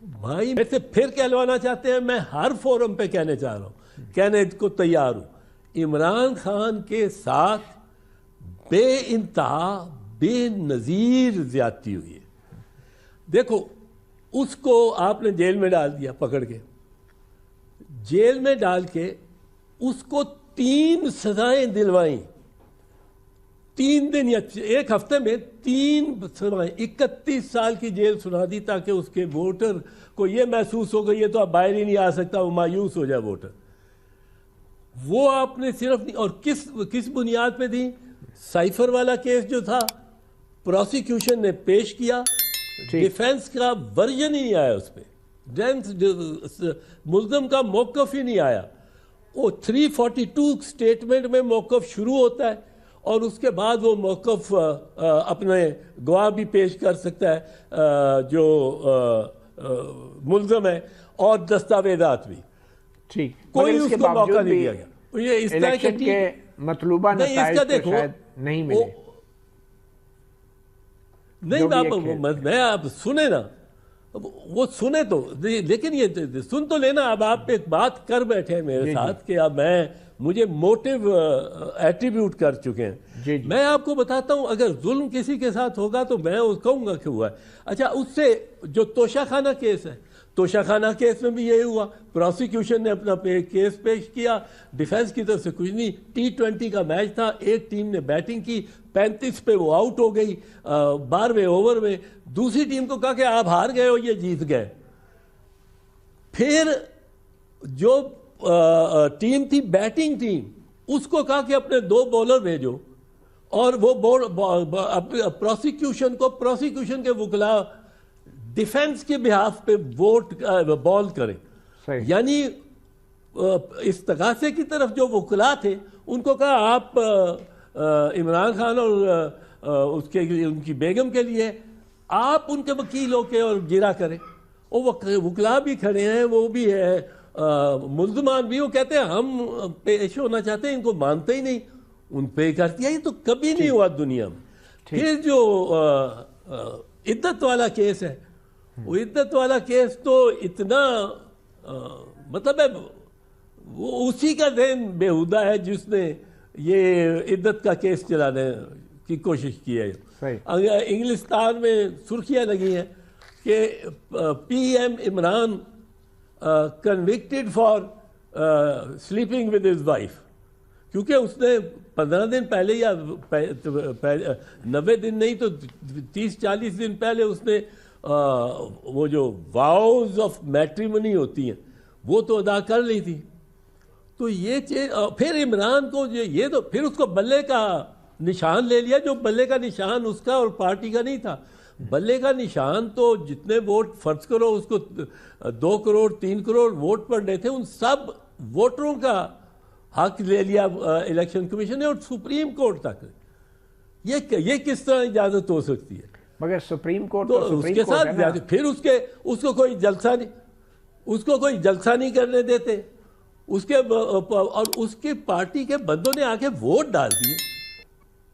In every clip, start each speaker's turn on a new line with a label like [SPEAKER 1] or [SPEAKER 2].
[SPEAKER 1] بھائی میں سے پھر کہلوانا چاہتے ہیں، میں ہر فورم پہ کہنے چاہ رہا ہوں، کہنے کو تیار ہوں، عمران خان کے ساتھ بے انتہا بے نظیر زیادتی ہوئی ہے۔ دیکھو اس کو آپ نے جیل میں ڈال دیا، پکڑ کے جیل میں ڈال کے اس کو 3 سزائیں دلوائیں، 3 دن یا 1 ہفتے میں 3 سزائیں، 31 سال کی جیل سنا دی تاکہ اس کے ووٹر کو یہ محسوس ہو گئی یہ تو اب باہر ہی نہیں آ سکتا، وہ مایوس ہو جائے ووٹر۔ وہ آپ نے صرف نہیں، اور کس بنیاد پہ دی؟ سائفر والا کیس جو تھا پروسیکیوشن نے پیش کیا، ڈیفینس کا ورژن ہی نہیں آیا اس پہ، ملزم کا موقف ہی نہیں آیا۔ وہ 342 سٹیٹمنٹ میں موقف شروع ہوتا ہے اور اس کے بعد وہ موقف اپنے گواہ بھی پیش کر سکتا ہے جو ملزم ہے، اور دستاویزات بھی،
[SPEAKER 2] ٹھیک،
[SPEAKER 1] کوئی اس کو موقع نہیں دیا گیا۔ یہ اس طرح
[SPEAKER 2] کے مطلوبہ نتائج کو شاید نہیں ملے۔
[SPEAKER 1] نہیں میں آپ سنیں نا، وہ سنے تو، لیکن یہ سن تو لینا۔ اب آپ ایک بات کر بیٹھے ہیں میرے ساتھ کہ اب مجھے موٹیو ایٹریبیوٹ کر چکے ہیں۔ میں آپ کو بتاتا ہوں، اگر ظلم کسی کے ساتھ ہوگا تو میں کہوں گا کہ ہوا ہے۔ اچھا، اس سے جو توشہ خانہ کیس ہے، توشہ خانہ کیس میں بھی یہی ہوا، پروسیکیوشن نے اپنا کیس پیش کیا، ڈیفینس کی طرف سے کچھ نہیں۔ T20 کا میچ تھا، ایک ٹیم نے بیٹنگ کی، 35 پہ وہ آؤٹ ہو گئی 12ویں اوور میں، دوسری ٹیم کو کہا کہ آپ ہار گئے ہو، یہ جیت گئے۔ پھر جو ٹیم تھی بیٹنگ ٹیم، اس کو کہا کہ اپنے 2 بولر بھیجو، اور وہ پروسیکیوشن کے وکلا ڈیفینس کے بہاف پہ بال کریں۔ یعنی استغاثے کی طرف جو وکلا تھے ان کو کہا آپ عمران خان اور ان کی بیگم کے لیے آپ ان کے وکیل ہو کے اور گرا کریں۔ وہ وکلا بھی کھڑے ہیں، وہ بھی ہے ملزمان بھی، وہ کہتے ہیں ہم پیش ہونا چاہتے ہیں، ان کو مانتے ہی نہیں، ان پہ کر دیا۔ یہ تو کبھی نہیں ہوا دنیا میں۔ پھر جو عدت والا کیس ہے، وہ عدت والا کیس تو اتنا مطلب ہے وہ اسی کا ذہن بےہودہ ہے جس نے یہ عدت کا کیس چلانے کی کوشش کی ہے۔ انگلستان میں سرخیاں لگی ہیں کہ P M Imran convicted for sleeping with his wife, کیونکہ اس نے 15 دن پہلے یا 90 دن نہیں تو 30-40 دن پہلے اس نے وہ جو واؤز آف میٹریمنی ہوتی ہیں وہ تو ادا کر لی تھی۔ تو یہ چیز، پھر عمران کو یہ تو پھر اس کو بلے کا نشان لے لیا، جو بلے کا نشان اس کا اور پارٹی کا نہیں تھا۔ بلے کا نشان تو جتنے ووٹ فرض کرو اس کو 2 کروڑ 3 کروڑ ووٹ پڑنے تھے، ان سب ووٹروں کا حق لے لیا الیکشن کمیشن نے، اور سپریم کورٹ تک۔ یہ کس طرح اجازت ہو سکتی ہے؟
[SPEAKER 2] مگر سپریم کورٹ
[SPEAKER 1] تو اس کے ساتھ پھر اس کو کوئی جلسہ نہیں کرنے دیتے، اور اس کی پارٹی کے بندوں نے آ کے ووٹ ڈال دیے۔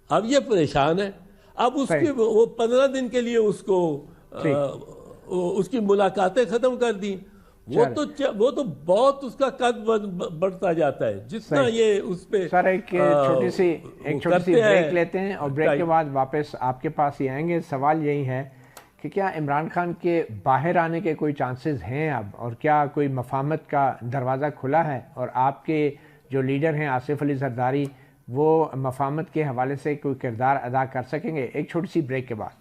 [SPEAKER 1] اب یہ پریشان ہے، اب اس کی وہ 15 دن کے لیے اس کی ملاقاتیں ختم کر دی۔ وہ تو بہت اس کا قد بڑھتا جاتا ہے جتنا یہ اس پہ۔
[SPEAKER 2] سر ایک چھوٹی سی بریک لیتے ہیں، اور بریک کے بعد واپس آپ کے پاس ہی آئیں گے۔ سوال یہی ہے کہ کیا عمران خان کے باہر آنے کے کوئی چانسز ہیں اب، اور کیا کوئی مفاہمت کا دروازہ کھلا ہے، اور آپ کے جو لیڈر ہیں آصف علی زرداری، وہ مفاہمت کے حوالے سے کوئی کردار ادا کر سکیں گے؟ ایک چھوٹی سی بریک کے بعد۔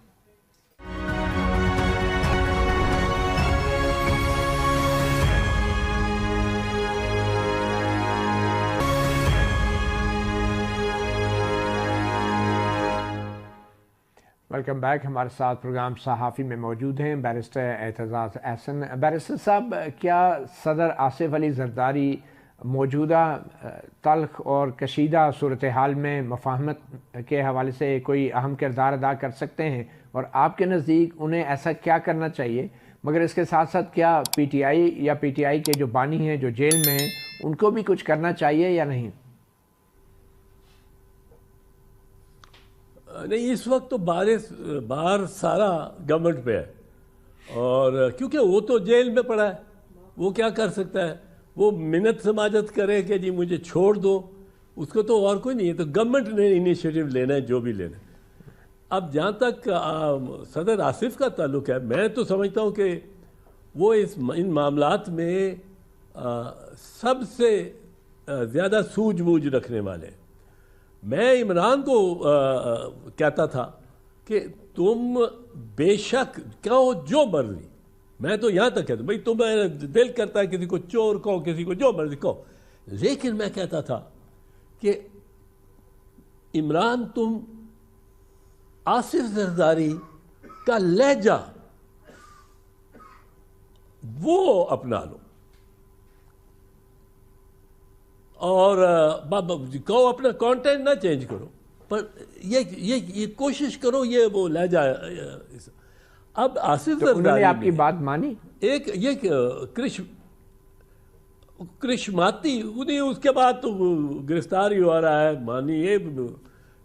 [SPEAKER 2] Welcome back. ہمارے ساتھ پروگرام صحافی میں موجود ہیں بیرسٹر اعتزاز احسن۔ بیرسٹر صاحب، کیا صدر آصف علی زرداری موجودہ تلخ اور کشیدہ صورتحال میں مفاہمت کے حوالے سے کوئی اہم کردار ادا کر سکتے ہیں، اور آپ کے نزدیک انہیں ایسا کیا کرنا چاہیے؟ مگر اس کے ساتھ ساتھ کیا پی ٹی آئی کے جو بانی ہیں جو جیل میں ہیں ان کو بھی کچھ کرنا چاہیے یا نہیں؟
[SPEAKER 1] نہیں، اس وقت تو بار سارا گورنمنٹ پہ ہے، اور کیونکہ وہ تو جیل میں پڑا ہے، وہ کیا کر سکتا ہے؟ وہ منت سماجت کرے کہ جی مجھے چھوڑ دو، اس کو تو اور کوئی نہیں ہے. تو گورنمنٹ نے انیشیٹو لینا ہے جو بھی لینا ہے. اب جہاں تک صدر آصف کا تعلق ہے، میں تو سمجھتا ہوں کہ وہ ان معاملات میں سب سے زیادہ سوجھ بوجھ رکھنے والے. میں عمران کو کہتا تھا کہ تم بے شک کہو جو مرضی، میں تو یہاں تک کہتا ہوں بھائی تمہیں دل کرتا ہے کسی کو چور کہو، کسی کو جو مرضی کہو، لیکن میں کہتا تھا کہ عمران تم آصف زرداری کا لہجہ وہ اپنا لو، اور کہو اپنا کانٹینٹ نہ چینج کرو، پر یہ کوشش کرو یہ وہ لہجہ. اب آصف زرداری
[SPEAKER 2] آپ کی بات مانی،
[SPEAKER 1] ایک یہ کرشماتی انہیں اس کے بعد تو گرفتار ہی ہو رہا ہے، مانی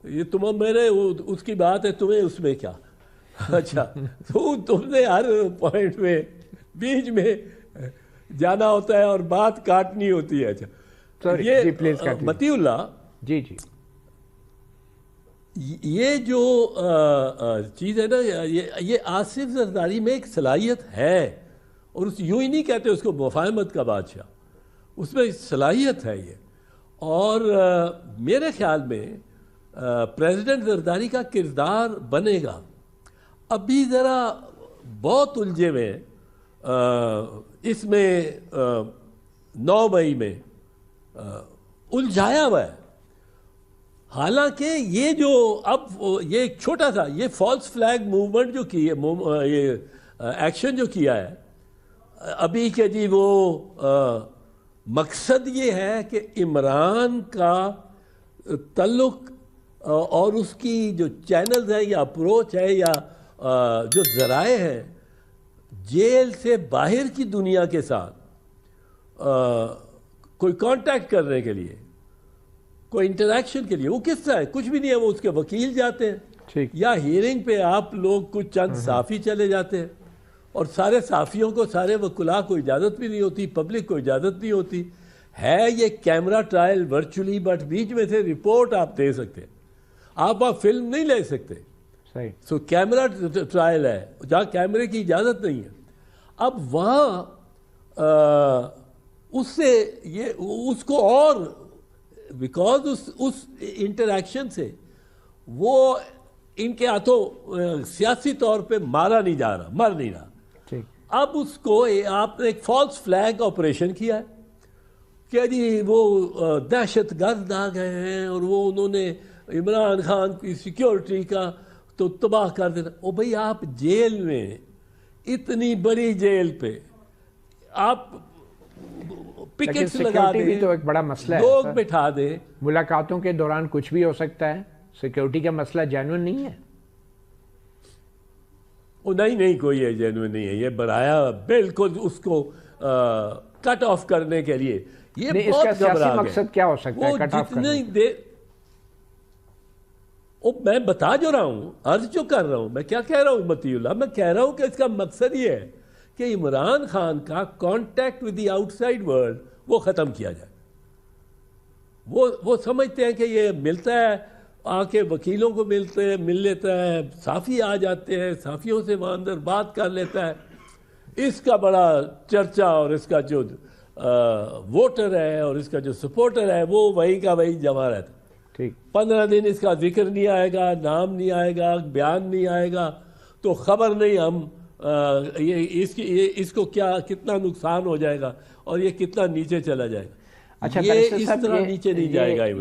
[SPEAKER 1] یہ تم میرے اس کی بات ہے، تمہیں اس میں کیا. اچھا تو تم نے ہر پوائنٹ میں بیچ میں جانا ہوتا ہے اور بات کاٹنی ہوتی ہے. اچھا یہ متی اللہ
[SPEAKER 2] جی
[SPEAKER 1] یہ جو چیز ہے نا، یہ آصف زرداری میں ایک صلاحیت ہے، اور یوں ہی نہیں کہتے اس کو مفاہمت کا بادشاہ، اس میں صلاحیت ہے یہ. اور میرے خیال میں پریزیڈنٹ زرداری کا کردار بنے گا. ابھی ذرا بہت الجھے ہوئے اس میں 9 مئی میں الجھایا ہوا ہے. حالانکہ یہ جو اب یہ ایک چھوٹا سا یہ فالس فلیگ موومنٹ جو کی ہے، یہ ایکشن جو کیا ہے ابھی کہ جی وہ مقصد یہ ہے کہ عمران کا تعلق اور اس کی جو چینلز ہیں یا اپروچ ہے یا جو ذرائع ہیں جیل سے باہر کی دنیا کے ساتھ کوئی کانٹیکٹ کرنے کے لیے، کوئی انٹریکشن کے لیے، وہ کس طرح ہے؟ کچھ بھی نہیں ہے. وہ اس کے وکیل جاتے ہیں یا ہیئرنگ پہ آپ لوگ کچھ چند صحافی چلے جاتے ہیں، اور سارے صحافیوں کو، سارے وکلاء کو اجازت بھی نہیں ہوتی، پبلک کو اجازت نہیں ہوتی ہے. یہ کیمرہ ٹرائل ورچولی، بٹ بیچ میں سے رپورٹ آپ دے سکتے ہیں، آپ فلم نہیں لے سکتے. سو کیمرہ ٹرائل ہے جہاں کیمرے کی اجازت نہیں ہے. اب وہاں اس سے اس کو اور بیکاز اس انٹریکشن سے وہ ان کے ہاتھوں سیاسی طور پہ مارا نہیں جا رہا، مر نہیں رہا. اب اس کو آپ نے ایک فالس فلیگ آپریشن کیا ہے کہ جی وہ دہشت گرد آ گئے ہیں اور وہ انہوں نے عمران خان کی سیکیورٹی کا تو تباہ کر دینا. او بھئی آپ جیل میں، اتنی بڑی جیل پہ آپ پکٹس لگا دیں،
[SPEAKER 2] بھی تو ایک بڑا مسئلہ ہے،
[SPEAKER 1] لوگ بٹھا دیں.
[SPEAKER 2] ملاقاتوں کے دوران کچھ بھی ہو سکتا ہے، سیکیورٹی کا مسئلہ جینوئن نہیں ہے.
[SPEAKER 1] نہیں کوئی یہ جینوئن نہیں ہے، یہ بڑھایا بالکل اس کو کٹ آف کرنے کے لیے. یہ بہت
[SPEAKER 2] سیاسی مقصد کیا ہو سکتا ہے کٹ آف کرنے؟
[SPEAKER 1] میں بتا جو رہا ہوں، عرض جو کر رہا ہوں، میں کیا کہہ رہا ہوں متی اللہ، میں کہہ رہا ہوں کہ اس کا مقصد یہ ہے کہ عمران خان کا contact with the out side world وہ ختم کیا جائے. وہ سمجھتے ہیں کہ یہ ملتا ہے، آ کے وکیلوں کو مل لیتا ہے، صحافی آ جاتے ہیں، صحافیوں سے وہاں اندر بات کر لیتا ہے. اس کا بڑا چرچا، اور اس کا جو ووٹر ہے اور اس کا جو سپورٹر ہے وہ وہی کا وہی جمع رہتا ہے. 15 دن اس کا ذکر نہیں آئے گا، نام نہیں آئے گا، بیان نہیں آئے گا، تو خبر نہیں ہم اس کو کتنا نقصان ہو جائے گا اور یہ کتنا نیچے چلا جائے گا.
[SPEAKER 2] اچھا
[SPEAKER 1] یہ اس طرح نیچے نہیں جائے گا.